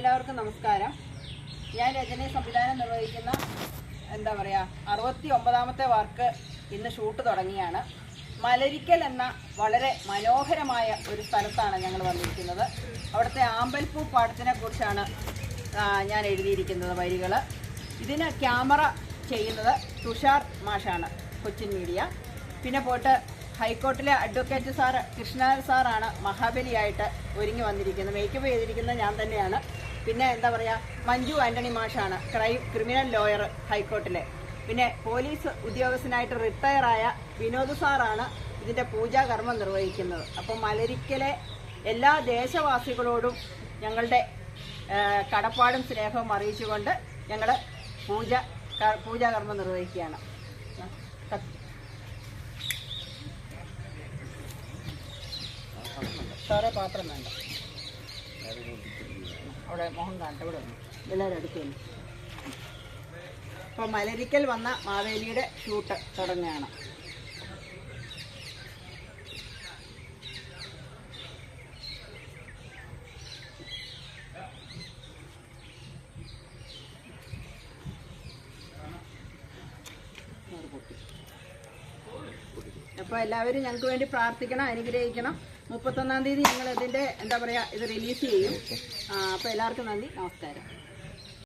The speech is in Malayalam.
എല്ലാവർക്കും നമസ്കാരം. ഞാൻ രചന സംവിധാനം നിർവഹിക്കുന്ന 69ാമത്തെ വർക്ക് ഇന്ന് ഷൂട്ട് തുടങ്ങിയാണ്. മലരിക്കൽ എന്ന വളരെ മനോഹരമായ ഒരു സ്ഥലത്താണ് ഞങ്ങൾ വന്നിരിക്കുന്നത്. അവിടുത്തെ ആമ്പൽപ്പൂ പാടത്തിനെ കുറിച്ചാണ് ഞാൻ എഴുതിയിരിക്കുന്നത് വരികൾ. ഇതിന് ക്യാമറ ചെയ്യുന്നത് തുഷാർ മാഷാണ്, കൊച്ചിൻ മീഡിയ. പിന്നെ പോയിട്ട് ഹൈക്കോർട്ടിലെ അഡ്വക്കേറ്റ് സാറ് കൃഷ്ണൻ സാറാണ് മഹാബലിയായിട്ട് ഒരുങ്ങി വന്നിരിക്കുന്നത്. മേക്കപ്പ് ചെയ്തിരിക്കുന്നത് ഞാൻ തന്നെയാണ്. പിന്നെ മഞ്ജു ആൻ്റണി മാഷാണ്, ക്രിമിനൽ ലോയർ ഹൈക്കോർട്ടിലെ. പിന്നെ പോലീസ് ഉദ്യോഗസ്ഥനായിട്ട് റിട്ടയറായ വിനോദ് സാറാണ് ഇതിൻ്റെ പൂജാകർമ്മം നിർവഹിക്കുന്നത്. അപ്പം മലരിക്കലെ എല്ലാ ദേശവാസികളോടും ഞങ്ങളുടെ കടപ്പാടും സ്നേഹവും അറിയിച്ചുകൊണ്ട് ഞങ്ങൾ പൂജാകർമ്മം നിർവഹിക്കുകയാണ്. സാറേ പാത്രം വേണ്ട, അവിടെ മോഹൻ കാണട്ടെ, ഇവിടെ വന്നു എല്ലാവരും അടുക്കുന്നു. അപ്പോൾ മലരിക്കൽ വന്ന മാവേലിയുടെ ഷൂട്ട് തുടങ്ങുകയാണ്. അപ്പോൾ എല്ലാവരും ഞങ്ങൾക്ക് വേണ്ടി പ്രാർത്ഥിക്കണം, അനുഗ്രഹിക്കണം. 31-ാം തീയതി ഞങ്ങൾ ഇതിൻ്റെ ഇത് റിലീസ് ചെയ്യും. അപ്പോൾ എല്ലാവർക്കും നന്ദി, നമസ്കാരം.